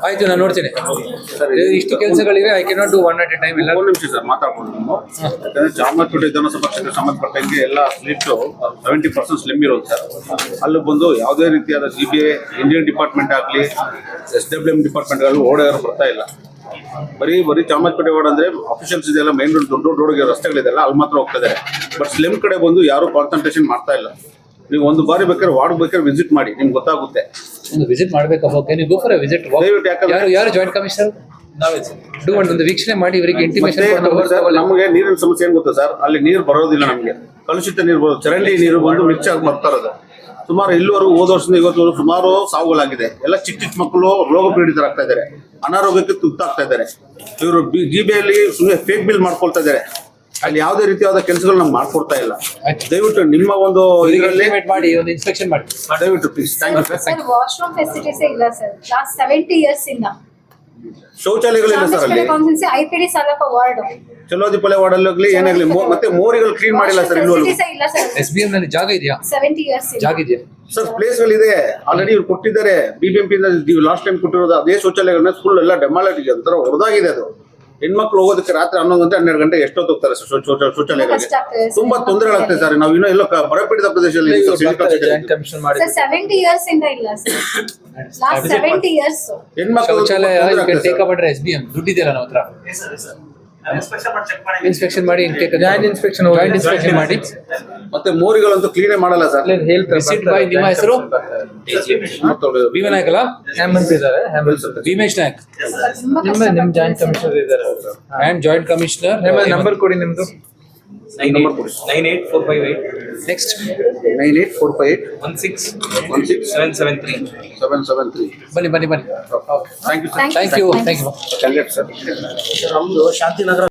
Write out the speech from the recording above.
ಆಯ್ತು, ನಾನು ನೋಡ್ತೀನಿ. ಇಷ್ಟು ಕೆಲಸಗಳಿವೆ, I cannot do one at a time. ಇಲ್ಲ ಒಂದು ನಿಮಿಷ ಸರ್ ಮಾತಾಡ್ಬೋದು ನಾವು. ಯಾಕಂದ್ರೆ ಚಾಮರಾಜಪೇಟೆ ವಿಧಾನಸಭಾ ಕ್ಷೇತ್ರ ಸಂಬಂಧಪಟ್ಟಂಗೆ ಎಲ್ಲ ಸ್ಲೀಟು 70% ಸ್ಲಿಮ್ ಇರೋದು ಸರ್. ಅಲ್ಲಿ ಬಂದು ಯಾವುದೇ ರೀತಿಯಾದ CBI ಇಂಜಿನಿಯರಿಂಗ್ ಡಿಪಾರ್ಟ್ಮೆಂಟ್ ಆಗಲಿ SWM ಡಿಪಾರ್ಟ್ಮೆಂಟ್ಗಳು ಓಡೋರು ಬರ್ತಾ ಇಲ್ಲ. ಬರೀ ಚಾಮರಾಜಪೇಟೆ ವಾರ್ಡ್ ಅಂದ್ರೆ ಅಫಿಷಿಯಲ್ಸ್ ಇದೆಲ್ಲ ಮೈನ್ ರೋಡ್ ದೊಡ್ಡ ರೋಡ್ಗೆ ರಸ್ತೆಗಳಿದೆಲ್ಲ ಅಲ್ಲಿ ಮಾತ್ರ ಹೋಗ್ತಾ ಇದ್ದಾರೆ. ಬಟ್ ಸ್ಲಿಮ್ ಕಡೆ ಬಂದು ಯಾರು ಕಾನ್ಸಂಟ್ರೇಷನ್ ಮಾಡ್ತಾ ಇಲ್ಲ. ನೀವು ಒಂದು ಬಾರಿ ಬೇಕಾದ್ರೆ ವಾರ್ಡ್ ಬೇಕಾದ್ರೆ ವಿಸಿಟ್ ಮಾಡಿ, ನಿಮ್ಗೆ ಗೊತ್ತಾಗುತ್ತೆ. ಒಂದು ವಿಸಿಟ್ ಮಾಡ್ಬೇಕಪ್ಪ. ನೀವು ಗೋ ಫಾರ್ ಎ ವಿಸಿಟ್. ಯಾರು ಜಾಯಿಂಟ್ ಕಮಿಷನರ್? ಒಂದು ವೀಕ್ಷಣೆ ಮಾಡಿ ಇವರಿಗೆ ಇಂಟಿಮೇಷನ್. ನಮಗೆ ನೀರಿನ ಸಮಸ್ಯೆ ಏನ್ ಗೊತ್ತಾ ಸರ್, ಅಲ್ಲಿ ನೀರು ಬರೋದಿಲ್ಲ. ನಮಗೆ ಕಲುಷಿತ ನೀರು ಬರೋದು, ಚರಂಡಿ ನೀರು ಬಂದು ಮಿಕ್ಸ್ ಆಗಿ ಬರ್ತಾ ಇರೋದು. ಸುಮಾರು ಇಲ್ಲಿವರೆಗೂ ಹೋದ ವರ್ಷದಿಂದ ಇವತ್ತು ಸುಮಾರು ಸಾವುಗಳಾಗಿದೆ. ಎಲ್ಲ ಚಿಕ್ಕ ಮಕ್ಕಳು ರೋಗ ಪೀಡಿತರಾಗ್ತಾ ಇದ್ದಾರೆ, ಅನಾರೋಗ್ಯಕ್ಕೆ ತುತ್ತಾಗ್ತಾ ಇದ್ದಾರೆ. ಇವರು GBಯಲ್ಲಿ ಸುಮ್ಮನೆ ಫೇಕ್ ಬಿಲ್ ಮಾಡ್ಕೊಳ್ತಾ ಇದ್ದಾರೆ. ಅಲ್ಲಿ ಯಾವುದೇ ರೀತಿಯಾದ ಕೆಲಸಗಳು ನಮ್ಗೆ ಮಾಡ್ಕೊಡ್ತಾ ಇಲ್ಲ. ದಯವಿಟ್ಟು ನಿಮ್ಮ ಒಂದು ಇದರಲ್ಲಿ ಮಾಡಿ ಒಂದು ಇನ್ಸ್ಪೆಕ್ಷನ್ ಮಾಡಿ ದಯವಿಟ್ಟು please. Thank you sir. Washroom facilities ಇಲ್ಲ ಸರ್ ಲಾಸ್ಟ್ 70 years ಇಂದ. ಶೌಚಾಲಯಗಳಿಲ್ಲ ಸರ್ ಅಲ್ಲಿ. IPD ಸಾಲಪ್ಪ ವಾರ್ಡ್, ಚಲೋದಿಪಲ್ಲೆ ವಾರ್ಡ್ ಅಲ್ಲಿ ಹೋಗ್ಲಿ ಏನಾಗ್ಲಿ, ಮತ್ತೆ ಮೋರಿಗಳು ಕ್ಲೀನ್ ಮಾಡಿಲ್ಲ ಸರ್ ಇನ್ನೂ. SBM ನಲ್ಲಿ ಜಾಗ ಇದೆಯಾ? 70 years ಜಾಗ ಇದೆಯಾ ಸರ್? ಪ್ಲೇಸ್ಗಳಿದೆ ಆಲ್ರೆಡಿ ಇವ್ರು ಕೊಟ್ಟಿದ್ದಾರೆ. BBMP ಲಾಸ್ಟ್ ಟೈಮ್ ಕೊಟ್ಟಿರೋದು ಅದೇ ಶೌಚಾಲಯಗಳನ್ನ ಸ್ಕೂಲ್ ಎಲ್ಲ ಡೆಮಾಲಿಟಿ ಅಂತಾರೆ, ಹೊರದಾಗಿದೆ ಅದು. ಹೆಣ್ಮಕ್ಳು ಹೋಗೋದಕ್ಕೆ ರಾತ್ರಿ 11 ಗಂಟೆ 12 ಗಂಟೆ ಎಷ್ಟೊತ್ತು ಹೋಗ್ತಾರೆ ಸರ್ ಶೌಚಾಲಯಗಳಿಗೆ. ತುಂಬಾ ತೊಂದರೆಗಳಾಗ್ತದೆ ಸರ್. ನಾವು ಇನ್ನೂ ಎಲ್ಲೋ ಬರಪೀಡಿತ ಪ್ರದೇಶದಲ್ಲಿ 70 years ಇಂದ ಇಲ್ಲ ಸರ್. ಲಾಸ್ಟ್ 70 years ಹೆಣ್ಮಕ್ಳು ಶೌಚಾಲಯ SBM ದುಡ್ಡಿದೆಯಲ್ಲ ನಮ್ಮ ಹತ್ರ. ಇನ್ಸ್ಪೆಕ್ಷನ್ ಮಾಡಿ ಜಾಯಿಂಟ್ ಇನ್ಸ್ಪೆಕ್ಷನ್ ಮಾಡಿ. ಮತ್ತೆ ಮೋರಿಗಳಂತೂ ಕ್ಲೀನೇ ಮಾಡಲ್ಲ ಸರ್. Visit by. ನಿಮ್ಮ ಹೆಸರು ಭೀಮನಾಯಕ್ ಅಲ್ಲ? ಹೇಮಂತ್ ಇದ್ದಾರೆ. ಭೀಮೇಶ್ ನಾಯಕ್ ನಿಮ್ ಜಾಯಿಂಟ್ ಕಮಿಷನರ್ ಇದ್ದಾರೆ. ಅಂಡ್ ಜಾಯಿಂಟ್ ಕಮಿಷನರ್ ನಂಬರ್ ಕೊಡಿ ನಿಮ್ದು. 98458 ನೆಕ್ಸ್ಟ್ 98458 16773 773. ಬನ್ನಿ. Thank you sir. Thank you. Sir ನಮ್ದು ಶಾಂತಿನಗರ